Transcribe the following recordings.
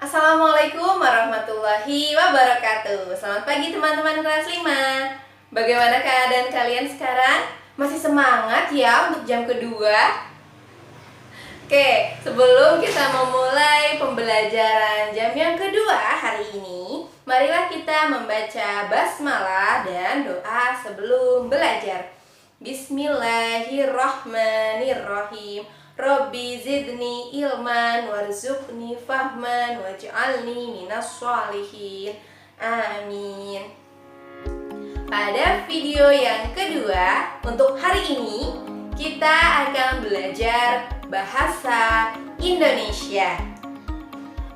Assalamualaikum warahmatullahi wabarakatuh. Selamat pagi teman-teman kelas 5. Bagaimana keadaan kalian sekarang? Masih semangat ya untuk jam kedua? Oke, sebelum kita memulai pembelajaran jam yang kedua hari ini, marilah kita membaca basmalah dan doa sebelum belajar. Bismillahirrahmanirrahim. Rabbi zidni ilman warzuqni fahman waj'alni minas sholihin. Amin. Pada video yang kedua, untuk hari ini kita akan belajar bahasa Indonesia.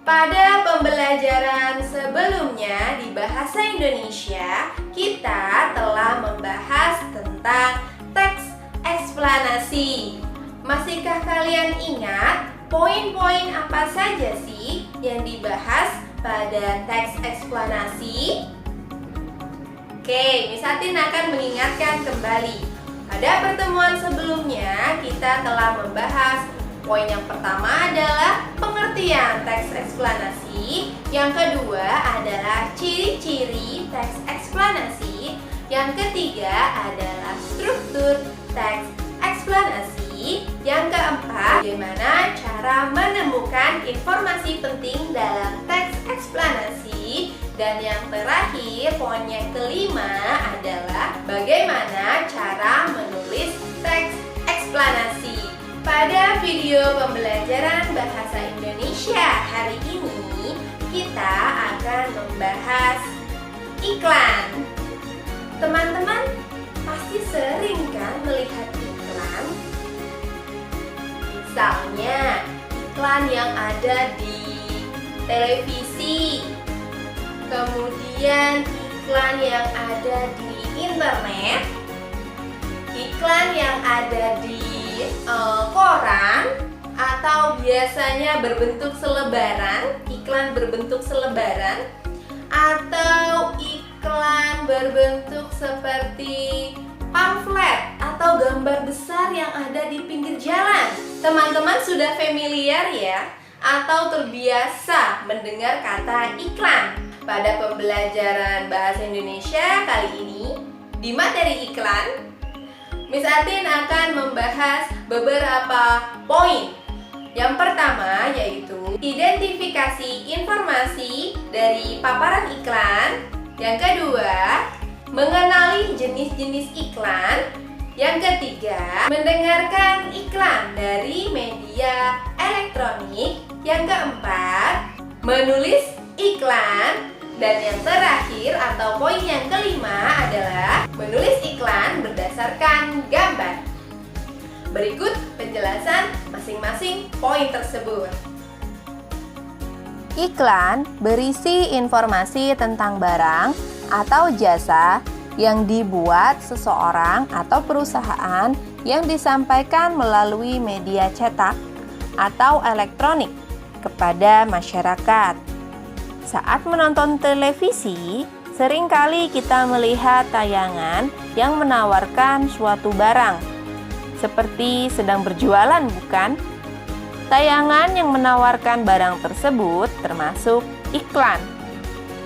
Pada pembelajaran sebelumnya di bahasa Indonesia, kita telah membahas tentang teks eksplanasi. Masihkah kalian ingat poin-poin apa saja sih yang dibahas pada teks eksplanasi? Oke, Miss Atin akan mengingatkan kembali. Pada pertemuan sebelumnya kita telah membahas poin yang pertama adalah pengertian teks eksplanasi, yang kedua adalah ciri-ciri teks eksplanasi, yang ketiga adalah struktur teks eksplanasi, yang keempat, bagaimana cara menemukan informasi penting dalam teks eksplanasi, dan yang terakhir, poin yang kelima adalah bagaimana cara menulis teks eksplanasi. Pada video pembelajaran bahasa Indonesia hari ini, kita akan membahas iklan. Teman-teman pasti sering kan melihat iklan? Misalnya iklan yang ada di televisi, kemudian iklan yang ada di internet, iklan yang ada di koran, atau biasanya berbentuk selebaran, iklan berbentuk selebaran, atau iklan berbentuk seperti pamflet atau gambar besar yang ada di pinggir jalan. Teman-teman sudah familiar ya, atau terbiasa mendengar kata iklan. Pada pembelajaran bahasa Indonesia kali ini, di materi iklan, Miss Atin akan membahas beberapa poin. Yang pertama yaitu identifikasi informasi dari paparan iklan. Yang kedua, mengenali jenis-jenis iklan. Yang ketiga, mendengarkan iklan dari media elektronik. Yang keempat, menulis iklan. Dan yang terakhir atau poin yang kelima adalah menulis iklan berdasarkan gambar. Berikut penjelasan masing-masing poin tersebut. Iklan berisi informasi tentang barang atau jasa yang dibuat seseorang atau perusahaan yang disampaikan melalui media cetak atau elektronik kepada masyarakat. Saat menonton televisi, seringkali kita melihat tayangan yang menawarkan suatu barang, seperti sedang berjualan, bukan? Tayangan yang menawarkan barang tersebut termasuk iklan.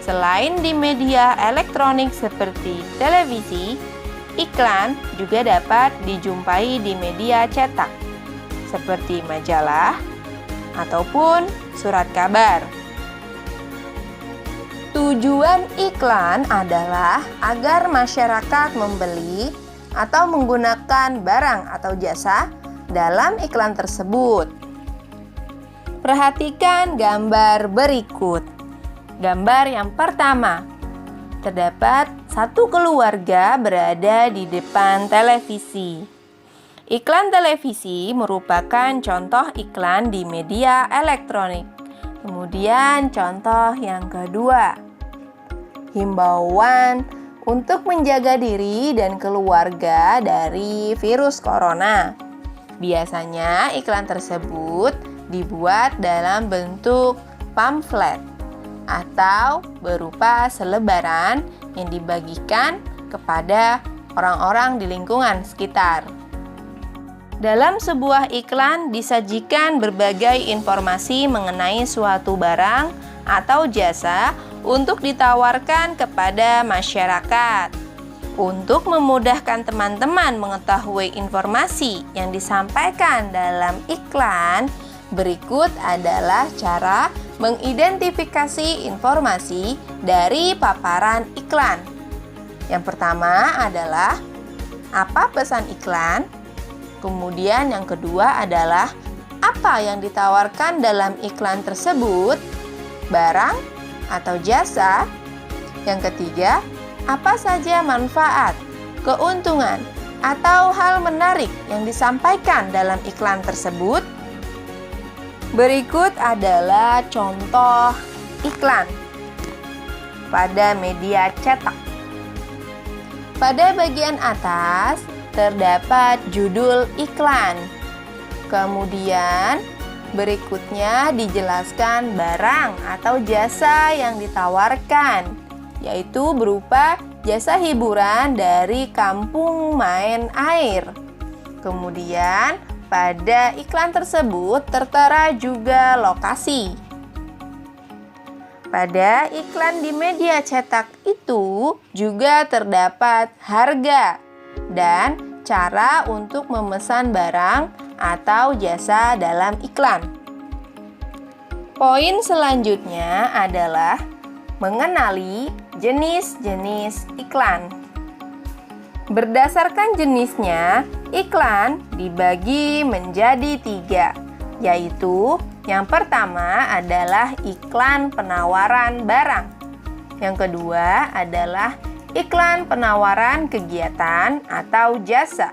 Selain di media elektronik seperti televisi, iklan juga dapat dijumpai di media cetak, seperti majalah ataupun surat kabar. Tujuan iklan adalah agar masyarakat membeli atau menggunakan barang atau jasa dalam iklan tersebut. Perhatikan gambar berikut. Gambar yang pertama, terdapat satu keluarga berada di depan televisi. Iklan televisi merupakan contoh iklan di media elektronik. Kemudian contoh yang kedua, himbauan untuk menjaga diri dan keluarga dari virus corona. Biasanya iklan tersebut dibuat dalam bentuk pamflet atau berupa selebaran yang dibagikan kepada orang-orang di lingkungan sekitar. Dalam sebuah iklan disajikan berbagai informasi mengenai suatu barang atau jasa untuk ditawarkan kepada masyarakat. Untuk memudahkan teman-teman mengetahui informasi yang disampaikan dalam iklan, berikut adalah cara mengidentifikasi informasi dari paparan iklan. Yang pertama adalah apa pesan iklan, kemudian yang kedua adalah apa yang ditawarkan dalam iklan tersebut, barang atau jasa. Yang ketiga, apa saja manfaat, keuntungan, atau hal menarik yang disampaikan dalam iklan tersebut. Berikut adalah contoh iklan pada media cetak. Pada bagian atas terdapat judul iklan. Kemudian berikutnya dijelaskan barang atau jasa yang ditawarkan, yaitu berupa jasa hiburan dari kampung main air. Kemudian pada iklan tersebut tertera juga lokasi. Pada iklan di media cetak itu juga terdapat harga dan cara untuk memesan barang atau jasa dalam iklan. Poin selanjutnya adalah mengenali jenis-jenis iklan. Berdasarkan jenisnya, iklan dibagi menjadi 3, yaitu yang pertama adalah iklan penawaran barang. Yang kedua adalah iklan penawaran kegiatan atau jasa.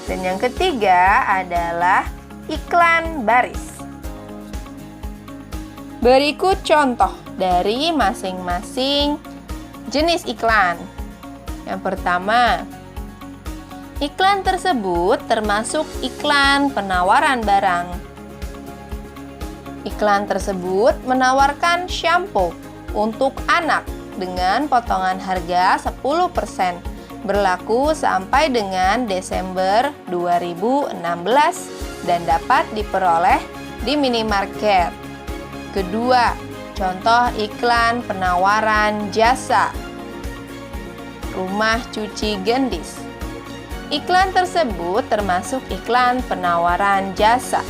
Dan yang ketiga adalah iklan baris. Berikut contoh dari masing-masing jenis iklan. Yang pertama, iklan tersebut termasuk iklan penawaran barang. Iklan tersebut menawarkan shampoo untuk anak dengan potongan harga 10%, berlaku sampai dengan Desember 2016 dan dapat diperoleh di minimarket. Kedua, contoh iklan penawaran jasa. Rumah cuci gendis. Iklan tersebut termasuk iklan penawaran jasa.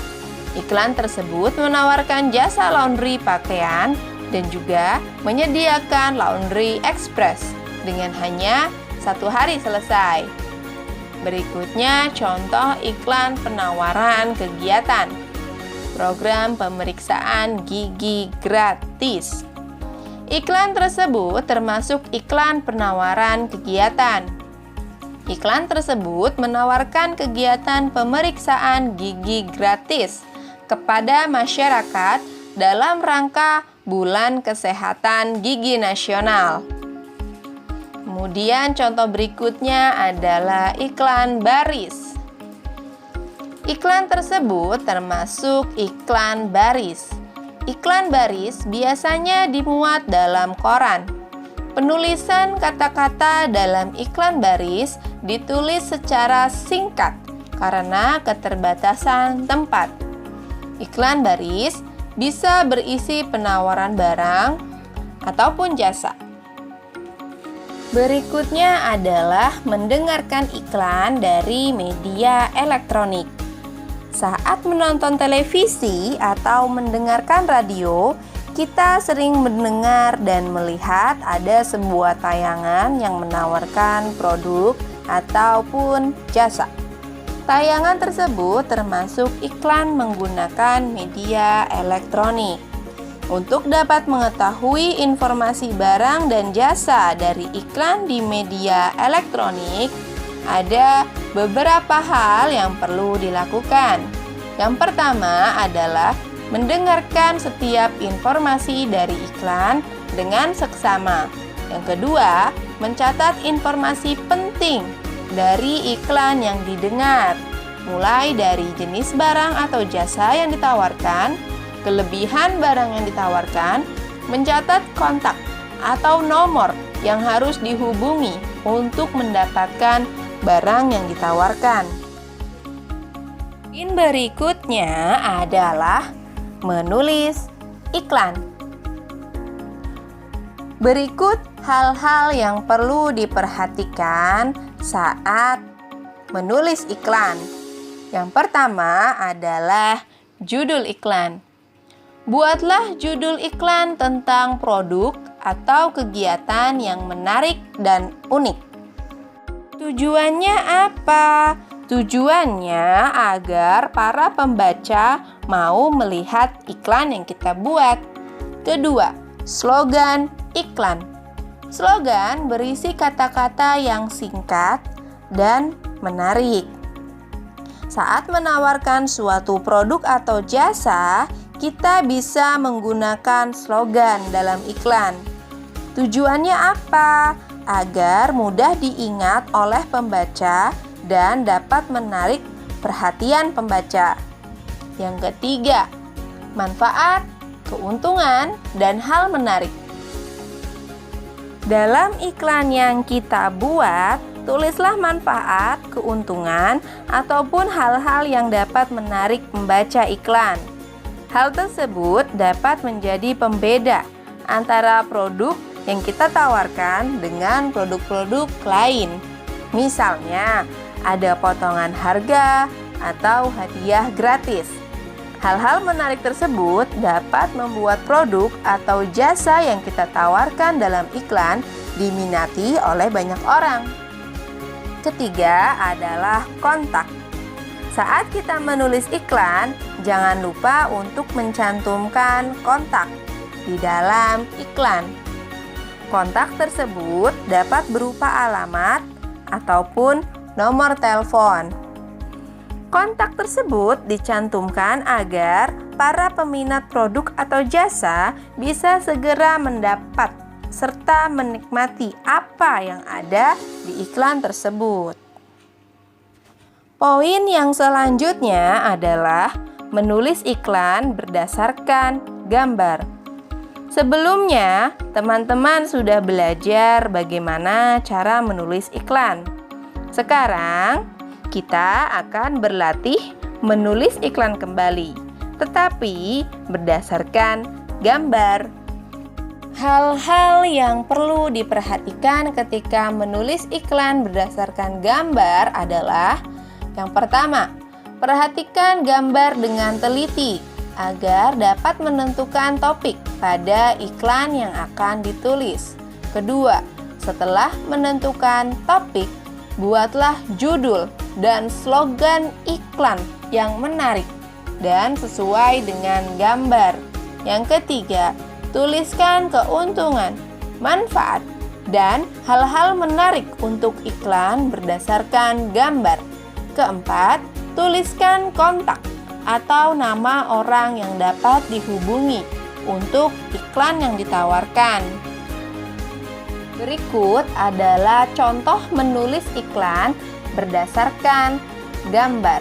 Iklan tersebut menawarkan jasa laundry pakaian dan juga menyediakan laundry express dengan hanya 1 hari selesai. Berikutnya contoh iklan penawaran kegiatan. Program pemeriksaan gigi gratis. Iklan tersebut termasuk iklan penawaran kegiatan. Iklan tersebut menawarkan kegiatan pemeriksaan gigi gratis kepada masyarakat dalam rangka Bulan Kesehatan Gigi Nasional. Kemudian contoh berikutnya adalah iklan baris. Iklan tersebut termasuk iklan baris. Iklan baris biasanya dimuat dalam koran. Penulisan kata-kata dalam iklan baris ditulis secara singkat karena keterbatasan tempat. Iklan baris bisa berisi penawaran barang ataupun jasa. Berikutnya adalah mendengarkan iklan dari media elektronik. Saat menonton televisi atau mendengarkan radio, kita sering mendengar dan melihat ada sebuah tayangan yang menawarkan produk ataupun jasa. Tayangan tersebut termasuk iklan menggunakan media elektronik. Untuk dapat mengetahui informasi barang dan jasa dari iklan di media elektronik, ada beberapa hal yang perlu dilakukan. Yang pertama adalah mendengarkan setiap informasi dari iklan dengan seksama. Yang kedua, mencatat informasi penting dari iklan yang didengar, mulai dari jenis barang atau jasa yang ditawarkan, kelebihan barang yang ditawarkan, mencatat kontak atau nomor yang harus dihubungi untuk mendapatkan barang yang ditawarkan. Poin berikutnya adalah menulis iklan. Berikut hal-hal yang perlu diperhatikan saat menulis iklan. Yang pertama adalah judul iklan. Buatlah judul iklan tentang produk atau kegiatan yang menarik dan unik. Tujuannya apa? Tujuannya agar para pembaca mau melihat iklan yang kita buat. Kedua, slogan iklan. Slogan berisi kata-kata yang singkat dan menarik. Saat menawarkan suatu produk atau jasa, kita bisa menggunakan slogan dalam iklan. Tujuannya apa? Agar mudah diingat oleh pembaca dan dapat menarik perhatian pembaca. Yang ketiga, manfaat, keuntungan, dan hal menarik. Dalam iklan yang kita buat, tulislah manfaat, keuntungan, ataupun hal-hal yang dapat menarik pembaca iklan. Hal tersebut dapat menjadi pembeda antara produk yang kita tawarkan dengan produk-produk lain. Misalnya, ada potongan harga atau hadiah gratis. Hal-hal menarik tersebut dapat membuat produk atau jasa yang kita tawarkan dalam iklan diminati oleh banyak orang. Ketiga adalah kontak. Saat kita menulis iklan, jangan lupa untuk mencantumkan kontak di dalam iklan. Kontak tersebut dapat berupa alamat ataupun nomor telepon. Kontak tersebut dicantumkan agar para peminat produk atau jasa bisa segera mendapat serta menikmati apa yang ada di iklan tersebut. Poin yang selanjutnya adalah menulis iklan berdasarkan gambar. Sebelumnya, teman-teman sudah belajar bagaimana cara menulis iklan. Sekarang, kita akan berlatih menulis iklan kembali, tetapi berdasarkan gambar. Hal-hal yang perlu diperhatikan ketika menulis iklan berdasarkan gambar adalah: yang pertama, perhatikan gambar dengan teliti agar dapat menentukan topik pada iklan yang akan ditulis. Kedua, setelah menentukan topik, buatlah judul dan slogan iklan yang menarik dan sesuai dengan gambar. Yang ketiga, tuliskan keuntungan, manfaat, dan hal-hal menarik untuk iklan berdasarkan gambar. Keempat, tuliskan kontak atau nama orang yang dapat dihubungi untuk iklan yang ditawarkan. Berikut adalah contoh menulis iklan berdasarkan gambar.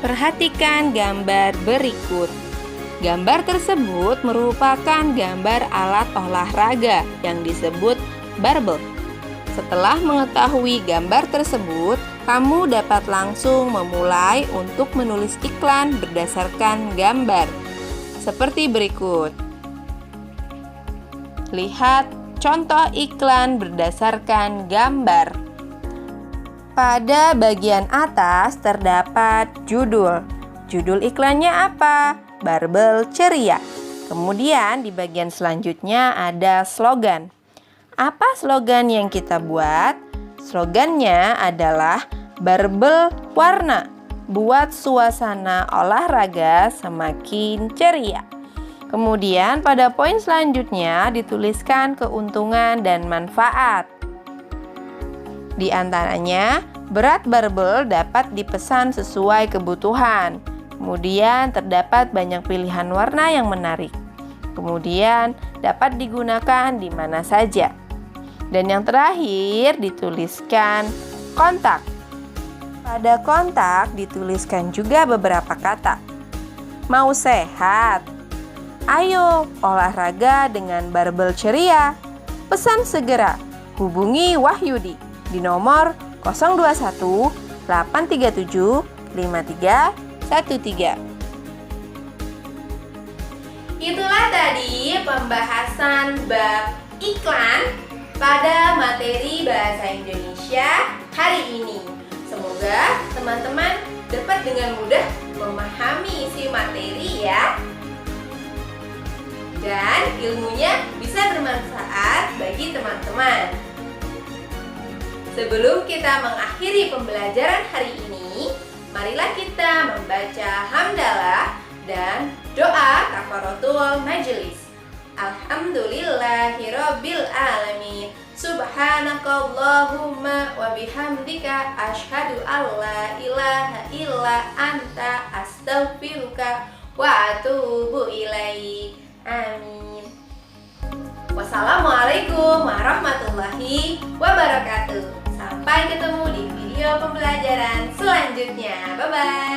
Perhatikan gambar berikut. Gambar tersebut merupakan gambar alat olahraga yang disebut barbel. Setelah mengetahui gambar tersebut, kamu dapat langsung memulai untuk menulis iklan berdasarkan gambar. Seperti berikut. Lihat contoh iklan berdasarkan gambar. Pada bagian atas terdapat judul. Judul iklannya apa? Barbel ceria. Kemudian di bagian selanjutnya ada slogan. Apa slogan yang kita buat? Slogannya adalah barbel warna. Buat suasana olahraga semakin ceria. Kemudian pada poin selanjutnya dituliskan keuntungan dan manfaat. Di antaranya, berat barbel dapat dipesan sesuai kebutuhan. Kemudian terdapat banyak pilihan warna yang menarik. Kemudian dapat digunakan di mana saja. Dan yang terakhir dituliskan kontak. Pada kontak dituliskan juga beberapa kata. Mau sehat? Ayo olahraga dengan barbel ceria. Pesan segera. Hubungi Wahyudi di nomor 021 837 5313. Itulah tadi pembahasan bab iklan pada materi Bahasa Indonesia hari ini. Semoga teman-teman dapat dengan mudah memahami isi materi ya. Dan ilmunya bisa bermanfaat bagi teman-teman. Sebelum kita mengakhiri pembelajaran hari ini, marilah kita membaca hamdalah dan doa kafaratul majelis. Alhamdulillahirabbil alamin. Subhanakallahumma wa bihamdika asyhadu alla ilaha illa anta astaghfiruka wa atubu ilaik. Amin. Wassalamualaikum warahmatullahi wabarakatuh. Sampai ketemu di video pembelajaran selanjutnya. Bye bye.